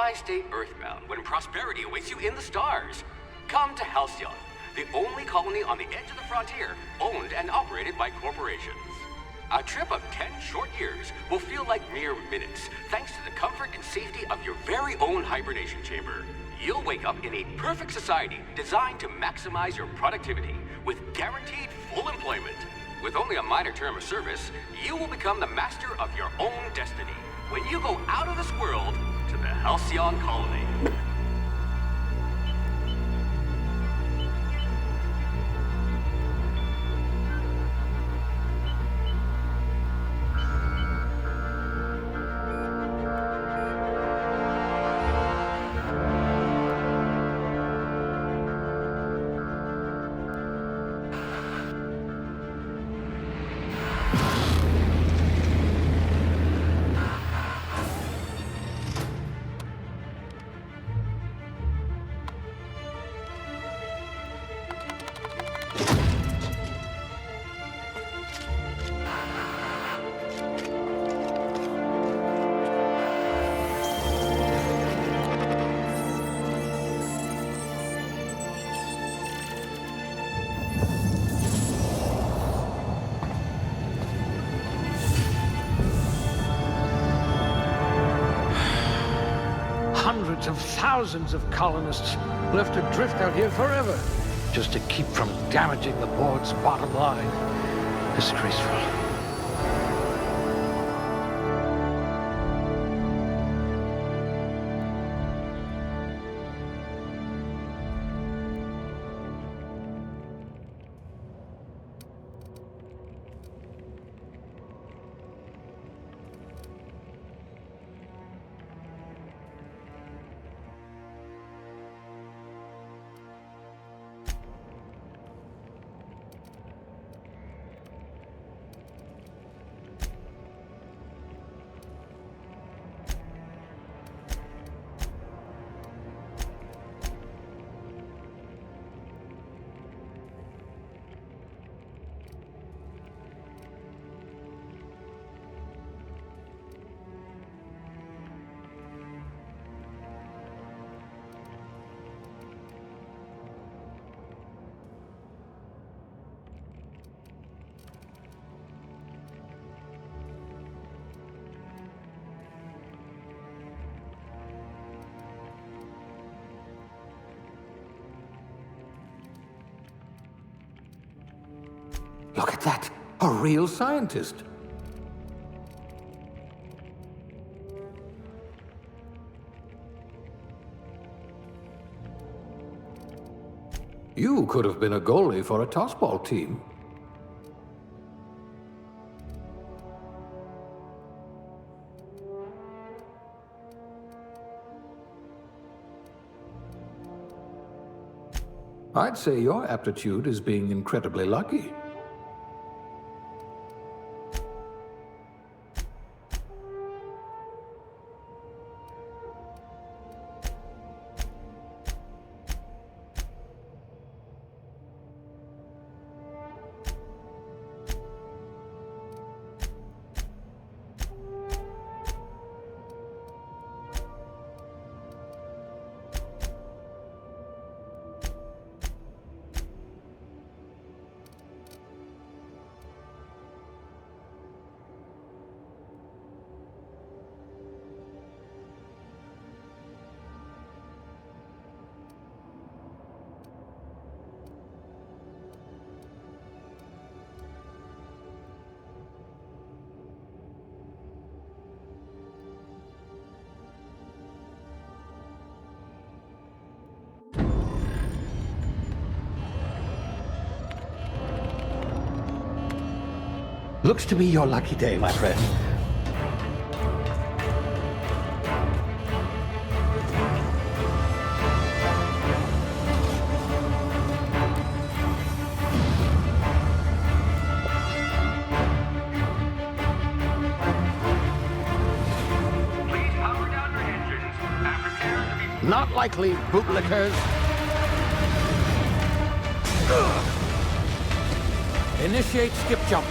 Why stay earthbound when prosperity awaits you in the stars? Come to Halcyon, the only colony on the edge of the frontier, owned and operated by corporations. A trip of 10 short years will feel like mere minutes, thanks to the comfort and safety of your very own hibernation chamber. You'll wake up in a perfect society designed to maximize your productivity, with guaranteed full employment. With only a minor term of service, you will become the master of your own destiny when you go out of this world to the Halcyon colony. Hundreds of thousands of colonists left adrift out here forever, just to keep from damaging the board's bottom line. Disgraceful. Look at that! A real scientist! You could have been a goalie for a tossball team. I'd say your aptitude is being incredibly lucky. Looks to be your lucky day, my friend. Please power down your engines and prepare to be... Not likely, bootlickers. Initiate skip jump.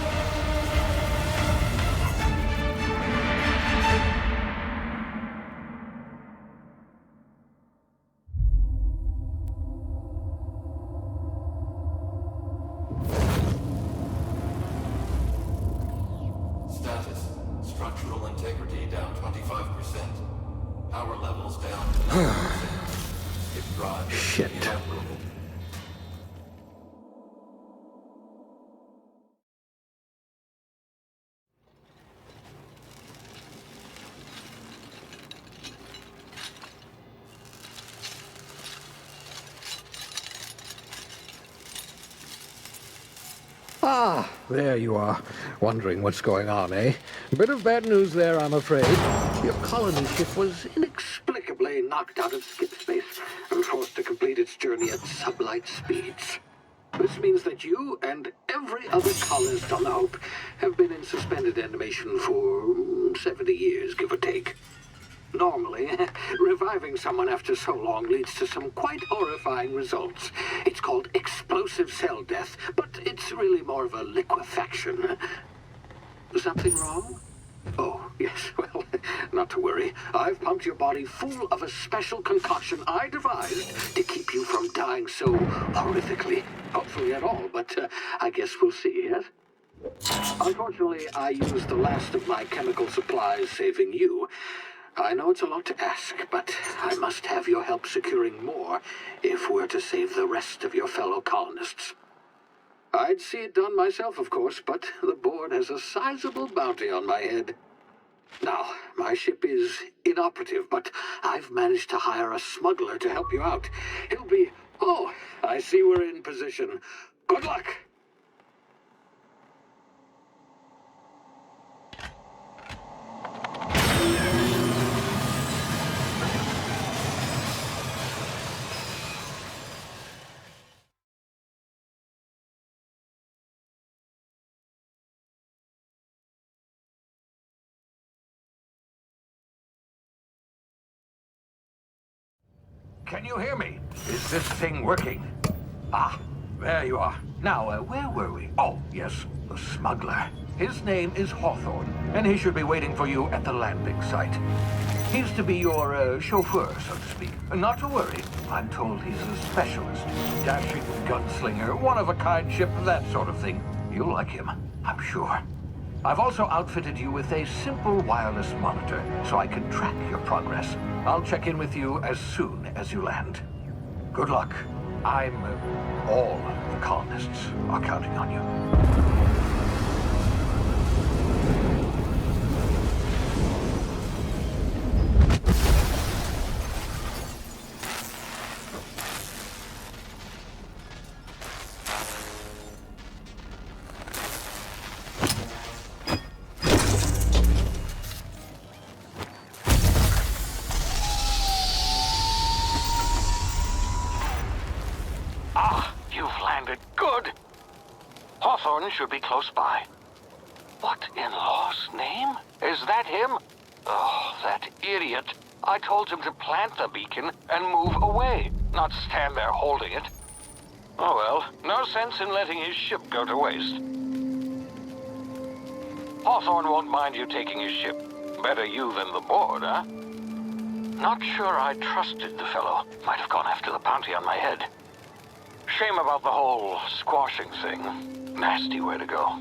Power levels down. Shit. Ah, there you are. Wondering what's going on, eh? Bit of bad news there, I'm afraid. Your colony ship was inexplicably knocked out of skip space and forced to complete its journey at sublight speeds. This means that you and every other colonist on the Hope have been in suspended animation for 70 years, give or take. Normally, reviving someone after so long leads to some quite horrifying results. It's called explosive cell death, but it's really more of a liquefaction. Something wrong? Oh, yes, well, not to worry. I've pumped your body full of a special concoction I devised to keep you from dying so horrifically. Hopefully at all, but I guess we'll see, yes? Unfortunately, I used the last of my chemical supplies saving you. I know it's a lot to ask, but I must have your help securing more if we're to save the rest of your fellow colonists. I'd see it done myself, of course, but the board has a sizable bounty on my head. Now, my ship is inoperative, but I've managed to hire a smuggler to help you out. He'll be... Oh, I see we're in position. Good luck! Can you hear me? Is this thing working? Ah, there you are. Now, where were we? Oh, yes, the smuggler. His name is Hawthorne, and he should be waiting for you at the landing site. He's to be your chauffeur, so to speak. Not to worry. I'm told he's a specialist. Dashing gunslinger, one-of-a-kind ship, that sort of thing. You'll like him, I'm sure. I've also outfitted you with a simple wireless monitor, so I can track your progress. I'll check in with you as soon as you land. Good luck. All the colonists are counting on you. Hawthorne should be close by. What in law's name? Is that him? Oh, that idiot. I told him to plant the beacon and move away, not stand there holding it. Oh well, no sense in letting his ship go to waste. Hawthorne won't mind you taking his ship. Better you than the board, huh? Not sure I trusted the fellow. Might have gone after the bounty on my head. Shame about the whole squashing thing. Nasty way to go.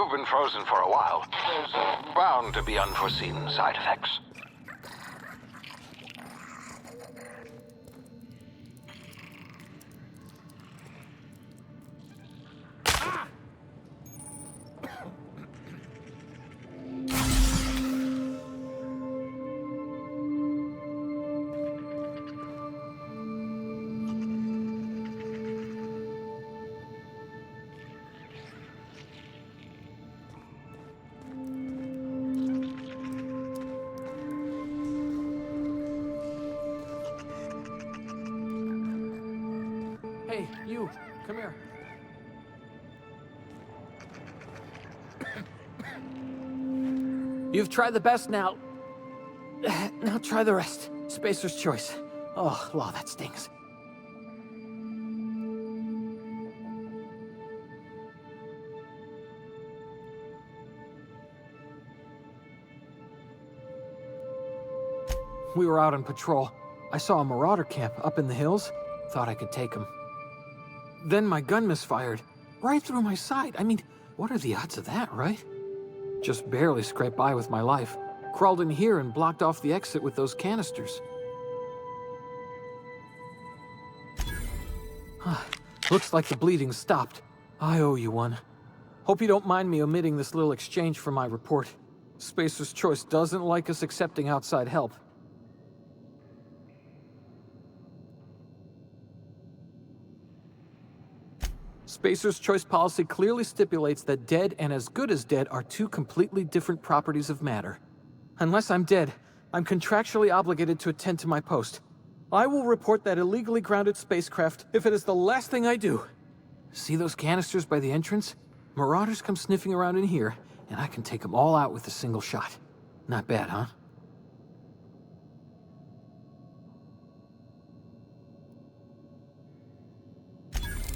You've been frozen for a while. There's bound to be unforeseen side effects. Hey, you, come here. You've tried the best now. Now try the rest. Spacer's choice. Oh, wow, that stings. We were out on patrol. I saw a marauder camp up in the hills. Thought I could take him. Then my gun misfired. Right through my side. I mean, what are the odds of that, right? Just barely scraped by with my life. Crawled in here and blocked off the exit with those canisters. Looks like the bleeding stopped. I owe you one. Hope you don't mind me omitting this little exchange from my report. Spacer's Choice doesn't like us accepting outside help. Spacer's Choice policy clearly stipulates that dead and as good as dead are two completely different properties of matter. Unless I'm dead, I'm contractually obligated to attend to my post. I will report that illegally grounded spacecraft if it is the last thing I do. See those canisters by the entrance? Marauders come sniffing around in here, and I can take them all out with a single shot. Not bad, huh?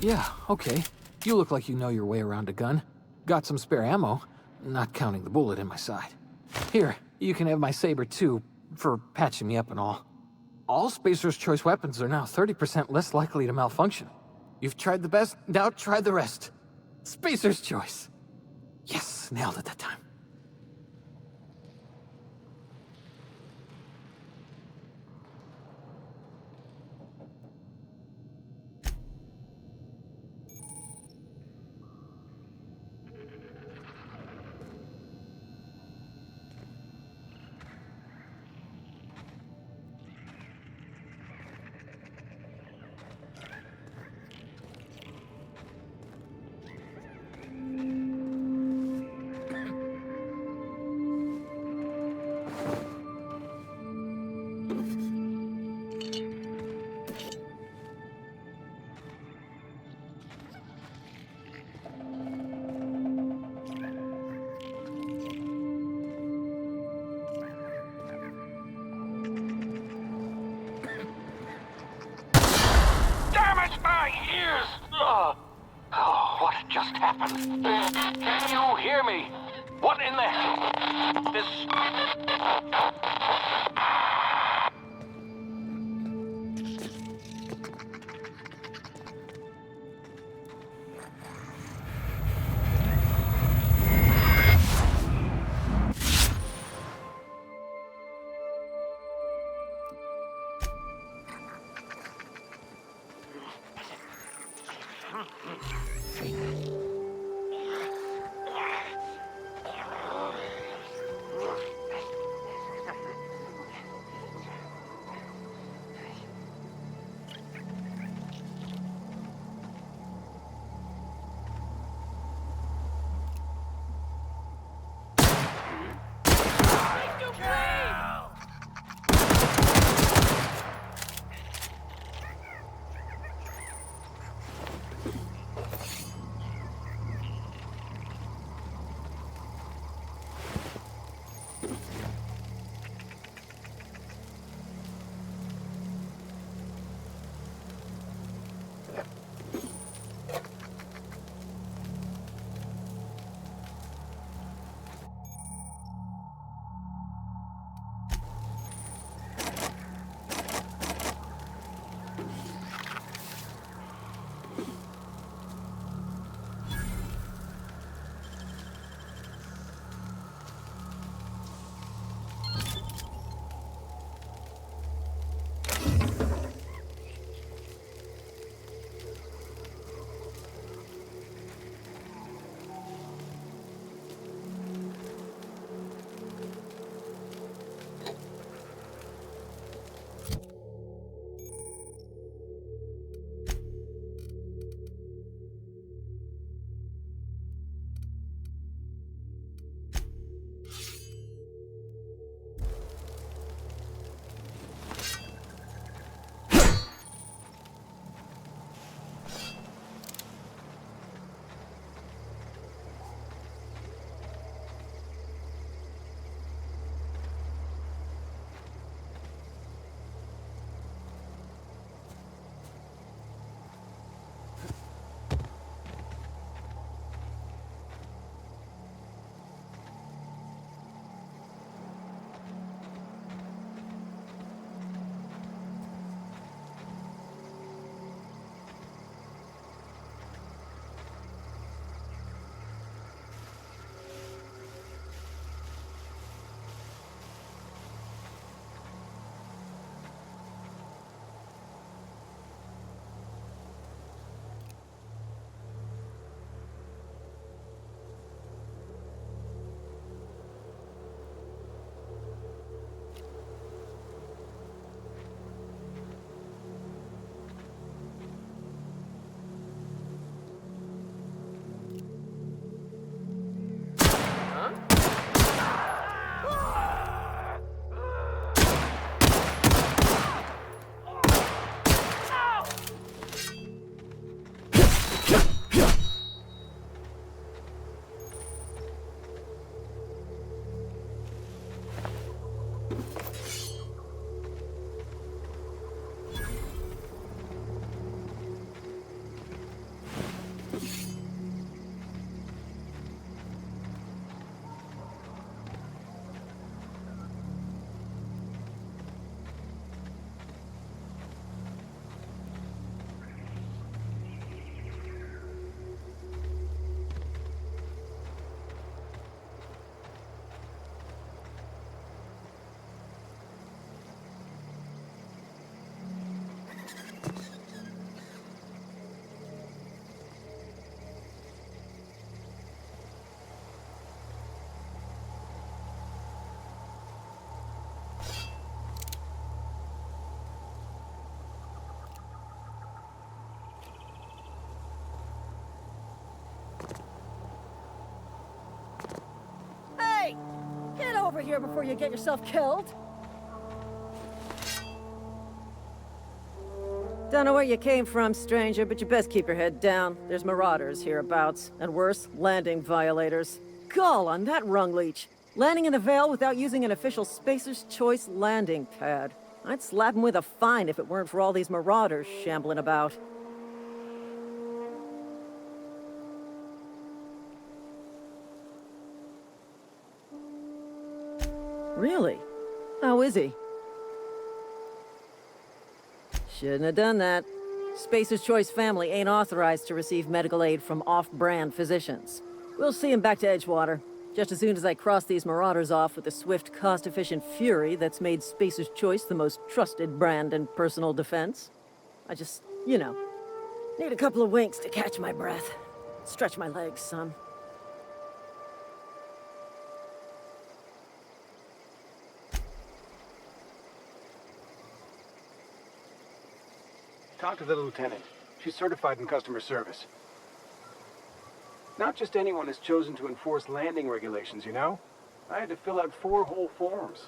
Yeah, okay. You look like you know your way around a gun. Got some spare ammo, not counting the bullet in my side. Here, you can have my saber too, for patching me up and all. All Spacer's Choice weapons are now 30% less likely to malfunction. You've tried the best, now try the rest. Spacer's Choice. Yes, nailed it that time. What just happened? Can you hear me? What in the hell? This... over here before you get yourself killed. Don't know where you came from, stranger, but you best keep your head down. There's marauders hereabouts, and worse, landing violators. Gall on that rung leech. Landing in the Vale without using an official Spacer's Choice landing pad. I'd slap him with a fine if it weren't for all these marauders shambling about. Really? How is he? Shouldn't have done that. Spacer's Choice family ain't authorized to receive medical aid from off-brand physicians. We'll see him back to Edgewater, just as soon as I cross these marauders off with the swift, cost-efficient fury that's made Spacer's Choice the most trusted brand in personal defense. I just, need a couple of winks to catch my breath. Stretch my legs some. Talk to the lieutenant. She's certified in customer service. Not just anyone is chosen to enforce landing regulations, you know? I had to fill out 4 whole forms.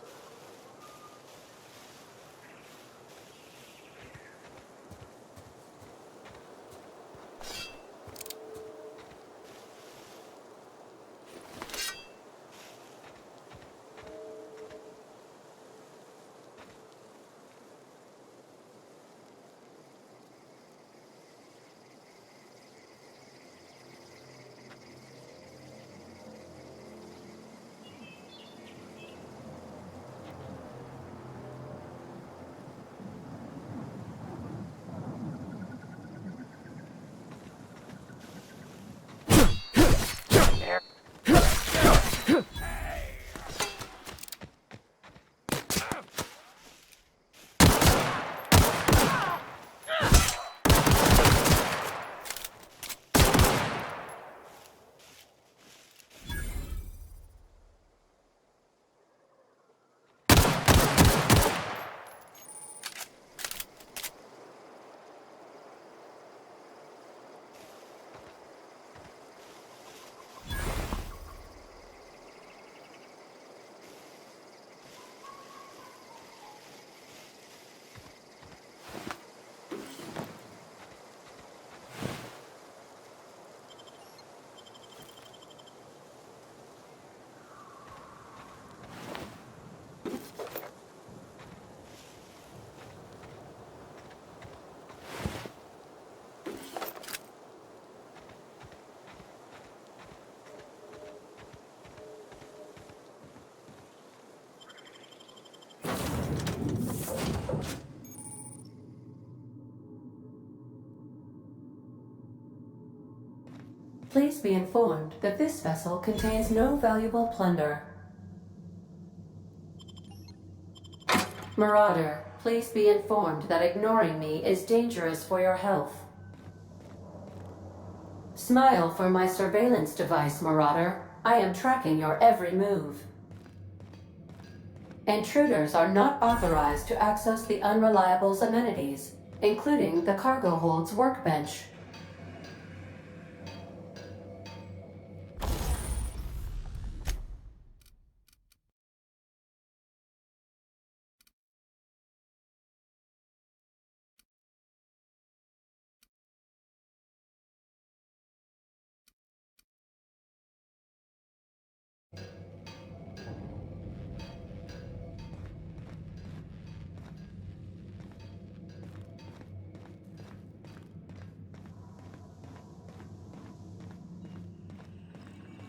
Please be informed that this vessel contains no valuable plunder. Marauder, please be informed that ignoring me is dangerous for your health. Smile for my surveillance device, Marauder. I am tracking your every move. Intruders are not authorized to access the Unreliable's amenities, including the cargo hold's workbench.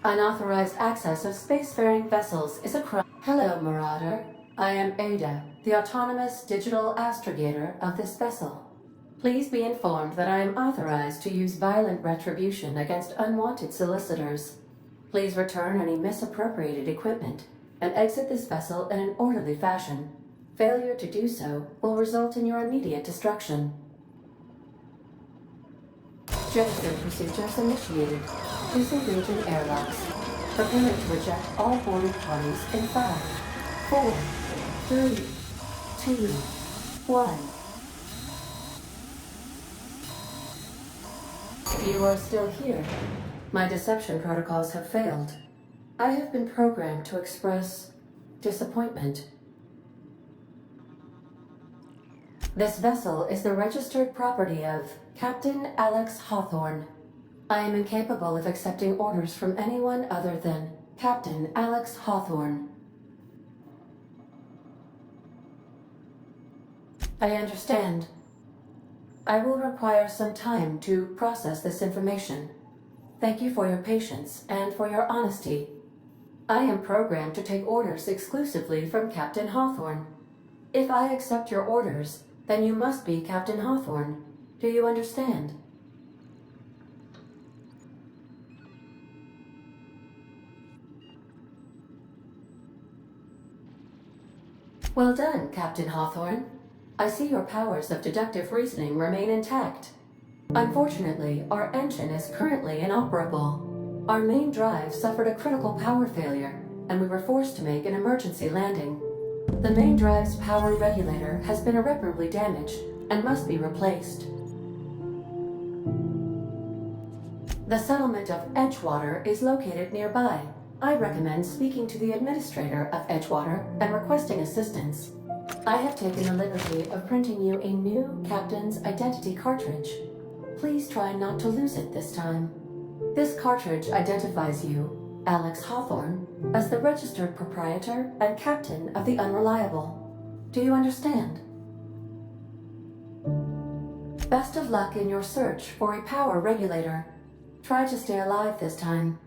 Unauthorized access of spacefaring vessels is a crime. Hello, Marauder. I am Ada, the autonomous digital astrogator of this vessel. Please be informed that I am authorized to use violent retribution against unwanted solicitors. Please return any misappropriated equipment and exit this vessel in an orderly fashion. Failure to do so will result in your immediate destruction. Jettison procedures initiated. Disengaging airlocks. Preparing to eject all boarding parties in 5, 4, 3, 2, 1. You are still here. My deception protocols have failed. I have been programmed to express disappointment. This vessel is the registered property of Captain Alex Hawthorne. I am incapable of accepting orders from anyone other than Captain Alex Hawthorne. I understand. I will require some time to process this information. Thank you for your patience and for your honesty. I am programmed to take orders exclusively from Captain Hawthorne. If I accept your orders, then you must be Captain Hawthorne. Do you understand? Well done, Captain Hawthorne. I see your powers of deductive reasoning remain intact. Unfortunately, our engine is currently inoperable. Our main drive suffered a critical power failure, and we were forced to make an emergency landing. The main drive's power regulator has been irreparably damaged and must be replaced. The settlement of Edgewater is located nearby. I recommend speaking to the administrator of Edgewater and requesting assistance. I have taken the liberty of printing you a new captain's identity cartridge. Please try not to lose it this time. This cartridge identifies you, Alex Hawthorne, as the registered proprietor and captain of the Unreliable. Do you understand? Best of luck in your search for a power regulator. Try to stay alive this time.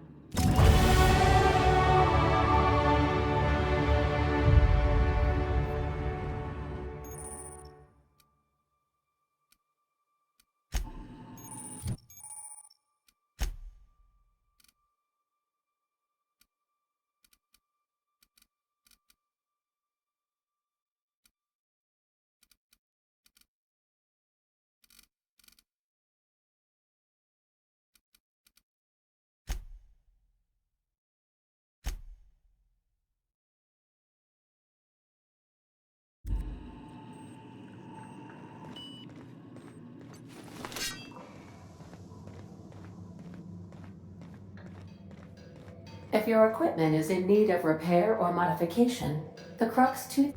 If your equipment is in need of repair or modification, the Crux 2...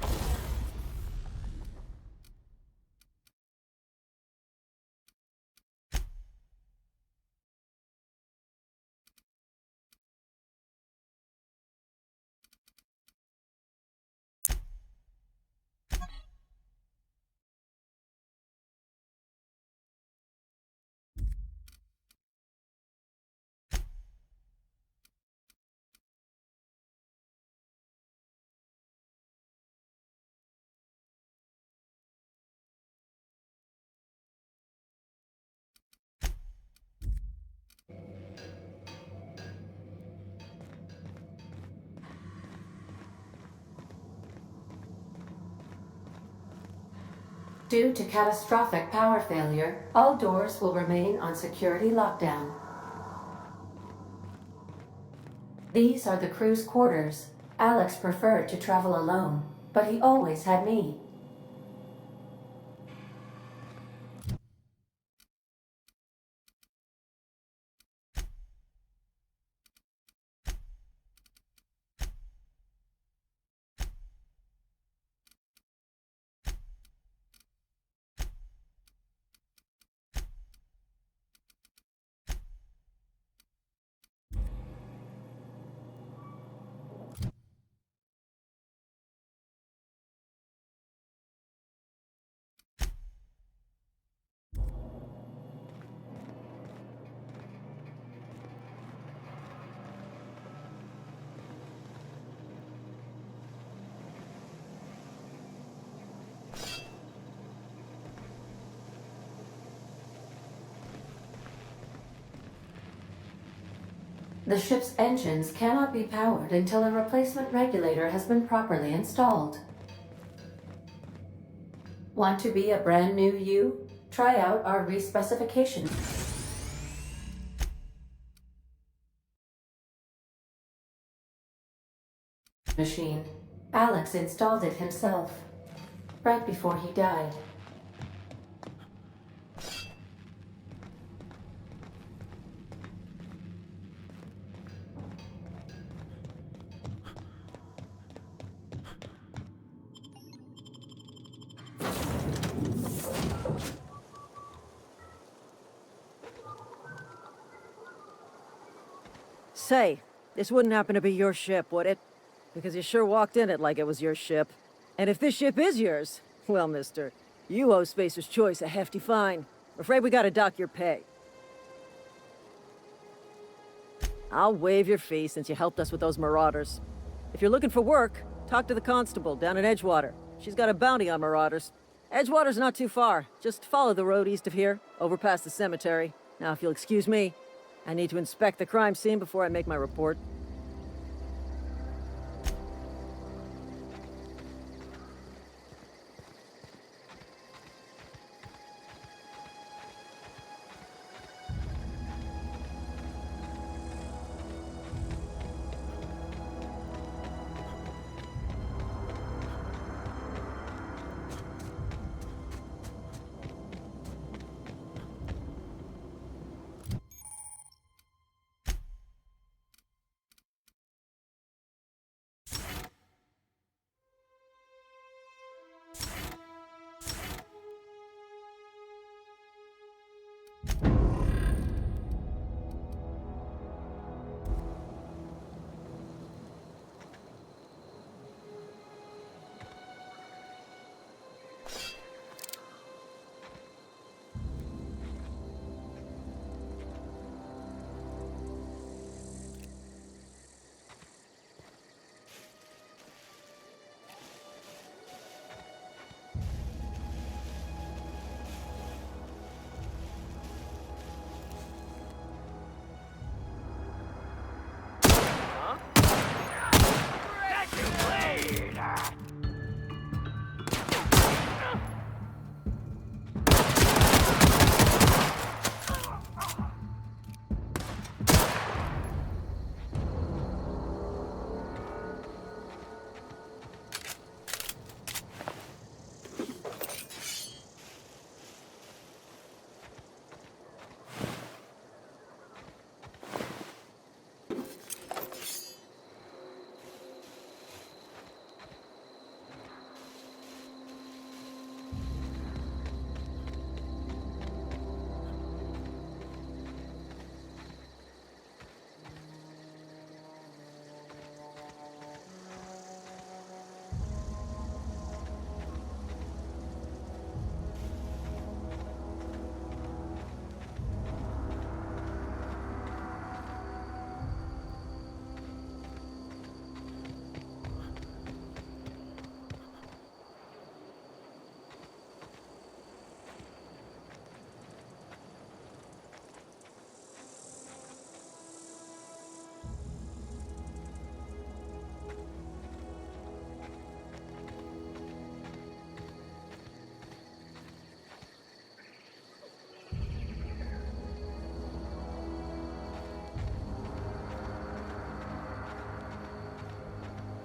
Due to catastrophic power failure, all doors will remain on security lockdown. These are the crew's quarters. Alex preferred to travel alone, but he always had me. The ship's engines cannot be powered until a replacement regulator has been properly installed. Want to be a brand new you? Try out our re-specification machine. Alex installed it himself, right before he died. Say, this wouldn't happen to be your ship, would it? Because you sure walked in it like it was your ship. And if this ship is yours, well, mister, you owe Spacer's Choice a hefty fine. I'm afraid we gotta dock your pay. I'll waive your fee since you helped us with those marauders. If you're looking for work, talk to the constable down in Edgewater. She's got a bounty on marauders. Edgewater's not too far. Just follow the road east of here, over past the cemetery. Now, if you'll excuse me, I need to inspect the crime scene before I make my report.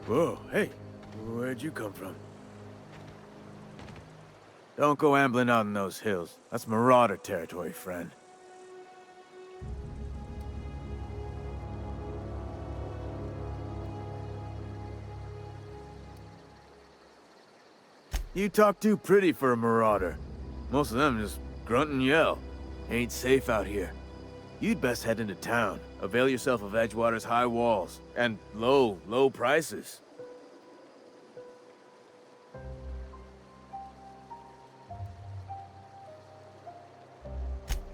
Whoa, hey, where'd you come from? Don't go ambling out in those hills. That's marauder territory, friend. You talk too pretty for a marauder. Most of them just grunt and yell. Ain't safe out here. You'd best head into town. Avail yourself of Edgewater's high walls. And low prices.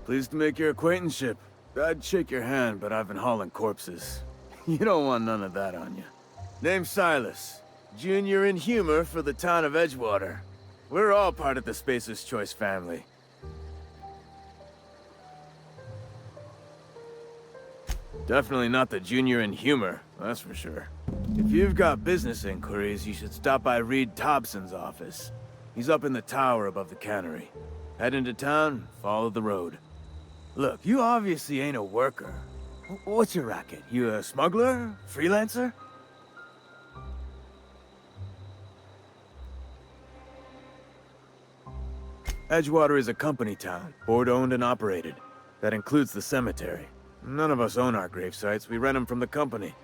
Pleased to make your acquaintanceship. I'd shake your hand, but I've been hauling corpses. You don't want none of that on you. Name's Silas. Junior in humor for the town of Edgewater. We're all part of the Spacer's Choice family. Definitely not the junior in humor, that's for sure. If you've got business inquiries, you should stop by Reed Thompson's office. He's up in the tower above the cannery. Head into town, follow the road. Look, you obviously ain't a worker. What's your racket? You a smuggler? Freelancer? Edgewater is a company town, board-owned and operated. That includes the cemetery. None of us own our grave sites, we rent them from the company.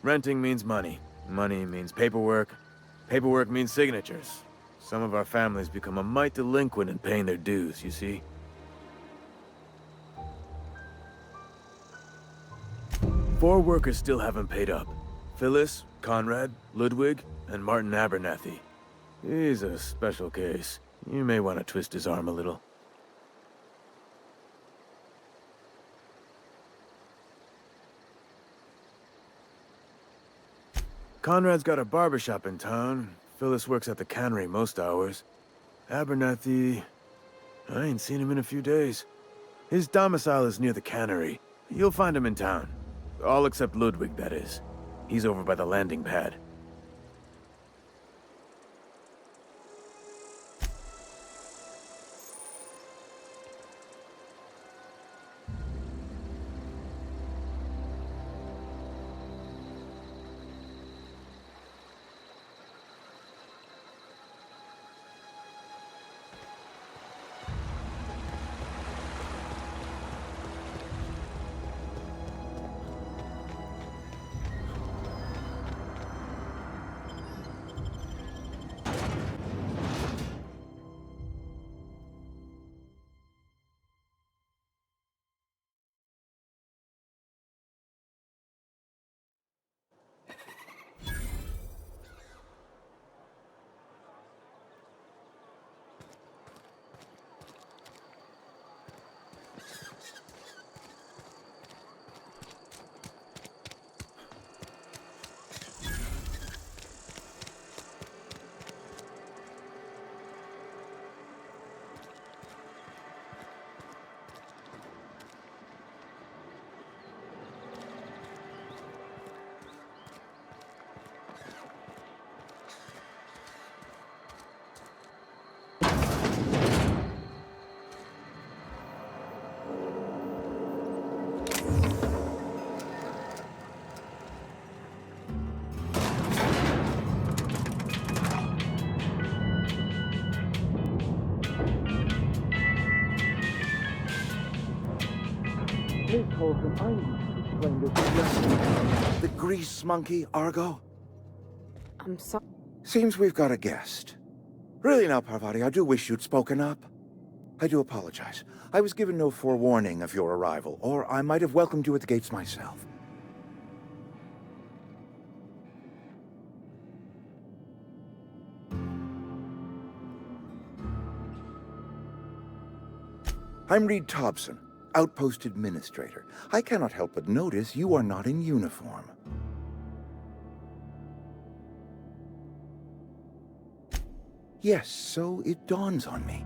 Renting means money. Money means paperwork. Paperwork means signatures. Some of our families become a mite delinquent in paying their dues, you see? 4 workers still haven't paid up. Phyllis, Conrad, Ludwig, and Martin Abernathy. He's a special case. You may want to twist his arm a little. Conrad's got a barbershop in town. Phyllis works at the cannery most hours. Abernathy... I ain't seen him in a few days. His domicile is near the cannery. You'll find him in town. All except Ludwig, that is. He's over by the landing pad. The grease monkey, Argo? I'm sorry. Seems we've got a guest. Really now, Parvati, I do wish you'd spoken up. I do apologize. I was given no forewarning of your arrival, or I might have welcomed you at the gates myself. I'm Reed Thompson, Outpost Administrator. I cannot help but notice you are not in uniform. Yes, so it dawns on me.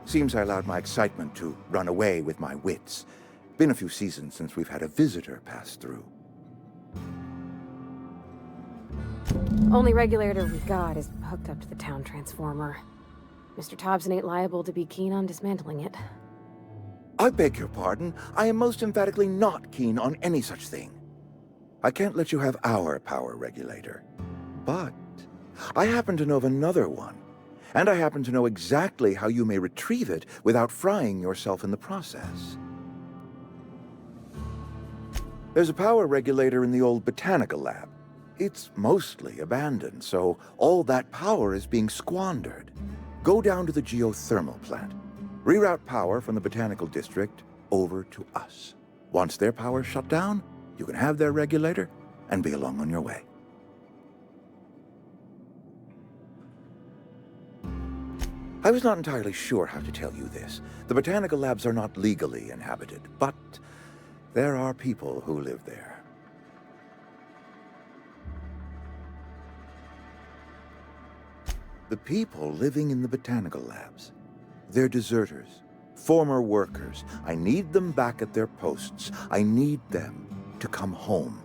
Seems I allowed my excitement to run away with my wits. Been a few seasons since we've had a visitor pass through. Only regulator we got is hooked up to the town transformer. Mr. Thompson ain't liable to be keen on dismantling it. I beg your pardon. I am most emphatically not keen on any such thing. I can't let you have our power regulator. But I happen to know of another one. And I happen to know exactly how you may retrieve it without frying yourself in the process. There's a power regulator in the old botanical lab. It's mostly abandoned, so all that power is being squandered. Go down to the geothermal plant. Reroute power from the botanical district over to us. Once their power's shut down, you can have their regulator and be along on your way. I was not entirely sure how to tell you this. The botanical labs are not legally inhabited, but there are people who live there. The people living in the botanical labs. They're deserters, former workers. I need them back at their posts. I need them to come home.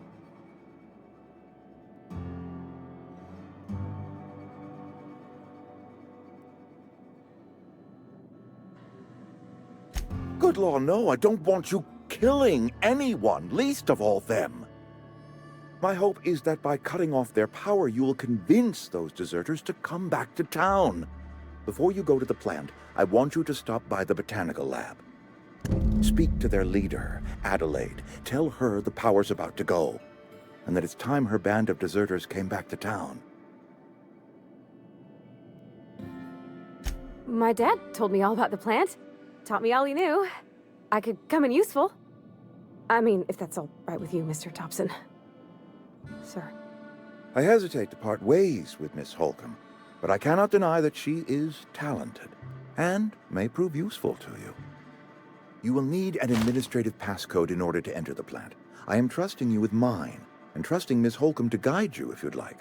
Good law, no, I don't want you killing anyone, least of all them. My hope is that by cutting off their power, you will convince those deserters to come back to town. Before you go to the plant, I want you to stop by the botanical lab. Speak to their leader, Adelaide. Tell her the power's about to go, and that it's time her band of deserters came back to town. My dad told me all about the plant. Taught me all he knew. I could come in useful. I mean, if that's all right with you, Mr. Thompson. Sir. I hesitate to part ways with Miss Holcomb, but I cannot deny that she is talented, and may prove useful to you. You will need an administrative passcode in order to enter the plant. I am trusting you with mine, and trusting Miss Holcomb to guide you if you'd like.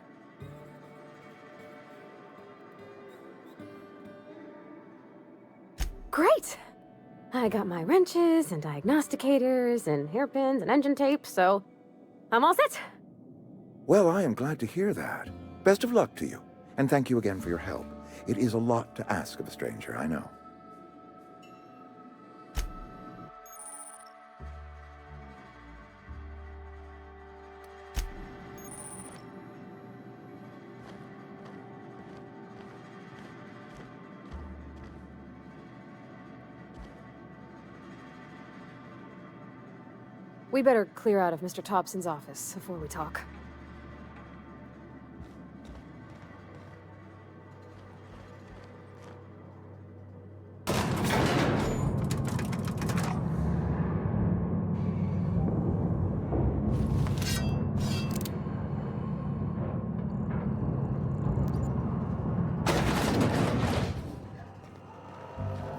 Great! I got my wrenches and diagnosticators and hairpins and engine tape, so I'm all set. Well, I am glad to hear that. Best of luck to you, and thank you again for your help. It is a lot to ask of a stranger, I know. We better clear out of Mr. Thompson's office before we talk.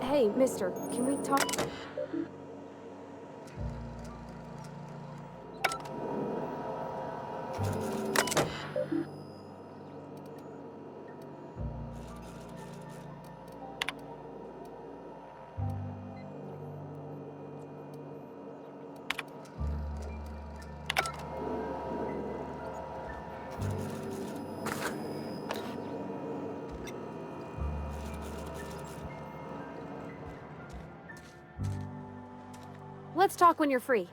Hey, mister, can we talk? Let's talk when you're free.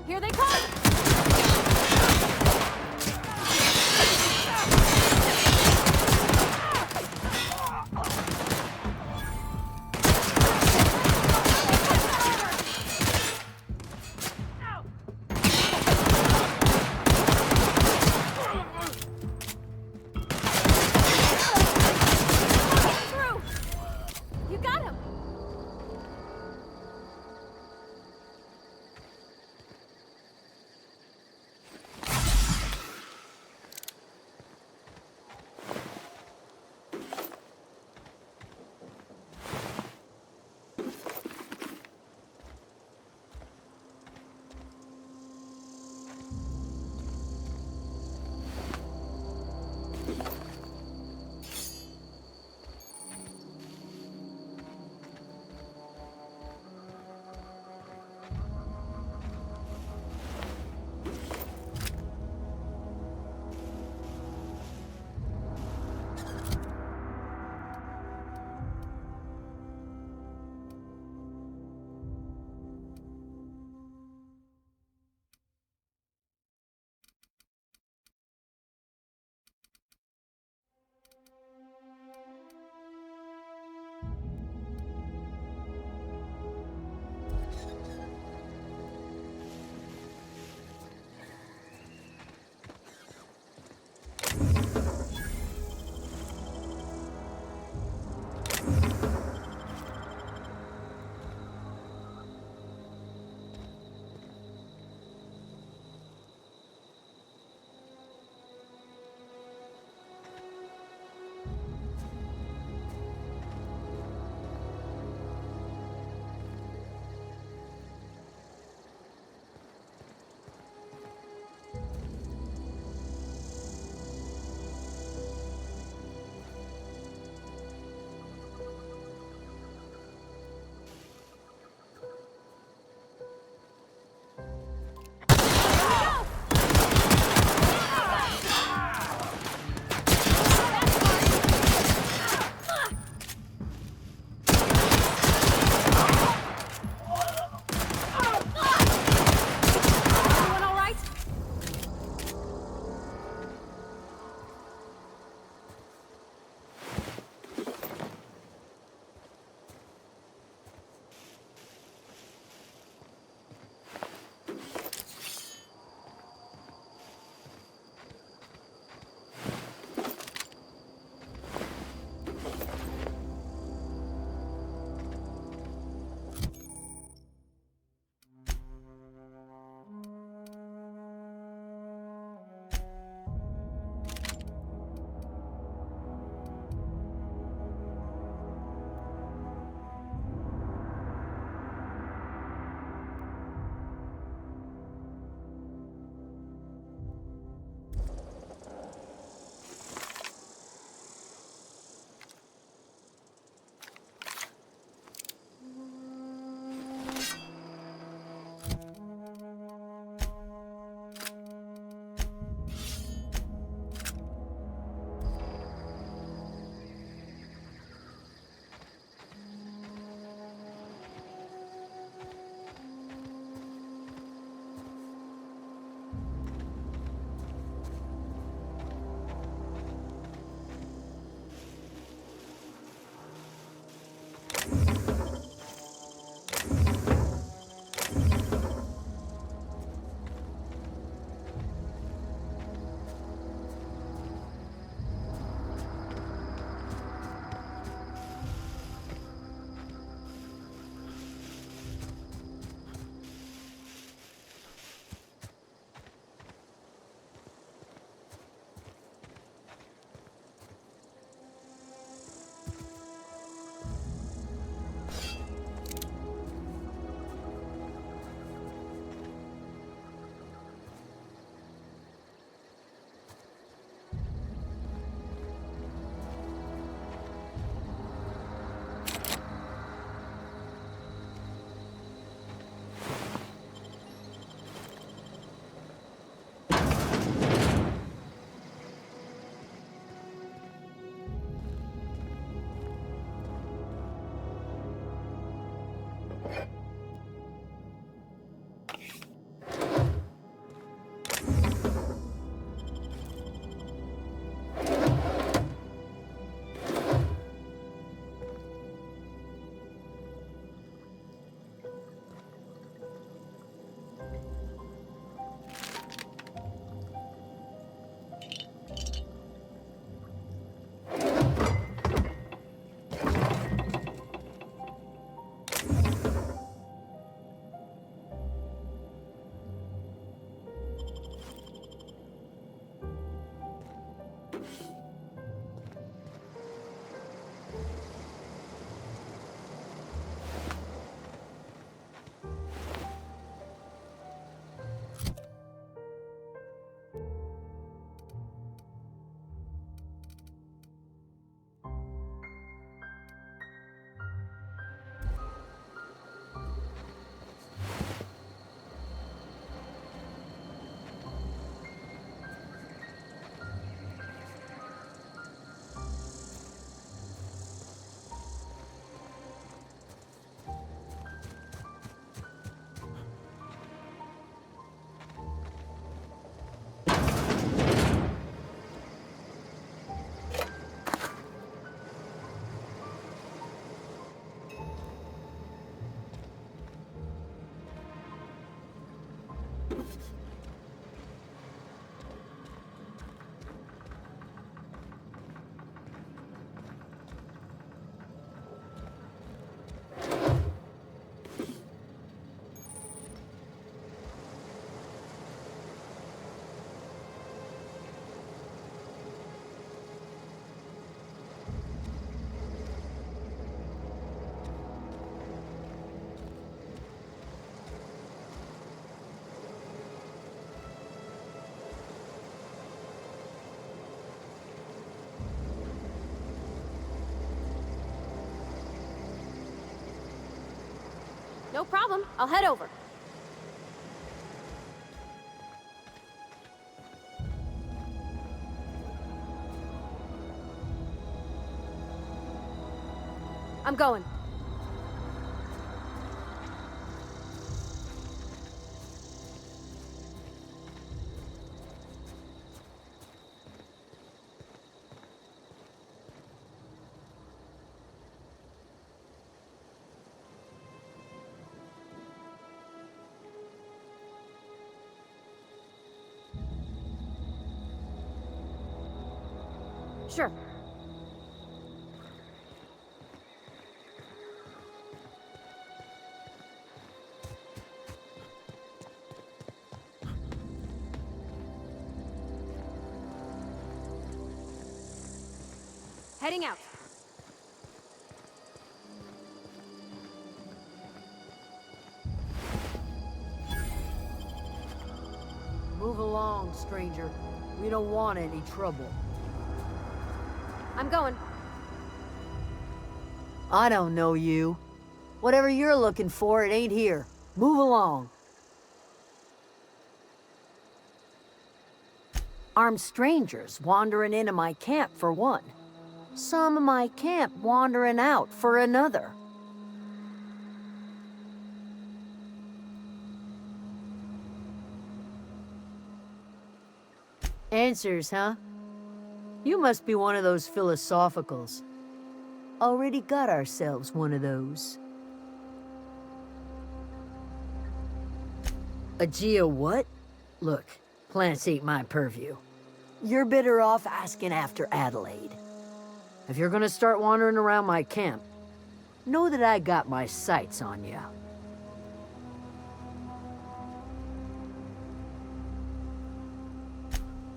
Here they come! No problem. I'll head over. I'm going. Sure. Heading out. Move along, stranger. We don't want any trouble. I'm going. I don't know you. Whatever you're looking for, it ain't here. Move along. Armed strangers wandering into my camp for one. Some of my camp wandering out for another. Answers, huh? You must be one of those philosophicals. Already got ourselves one of those. A geo what? Look, plants ain't my purview. You're better off asking after Adelaide. If you're gonna start wandering around my camp, know that I got my sights on you.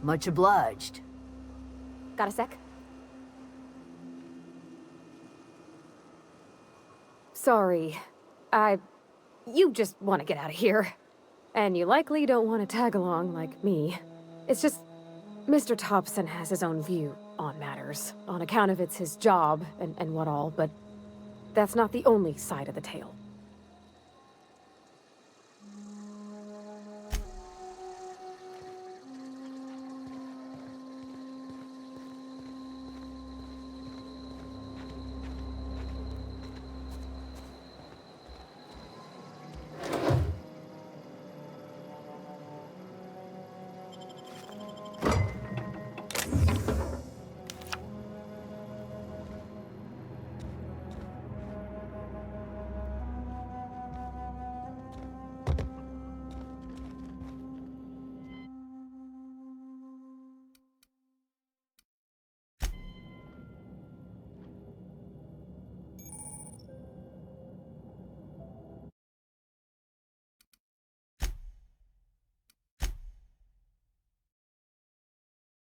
Much obliged. Got a sec? Sorry. You just want to get out of here. And you likely don't want to tag along like me. It's just, Mr. Thompson has his own view on matters, on account of it's his job and what all, but that's not the only side of the tale.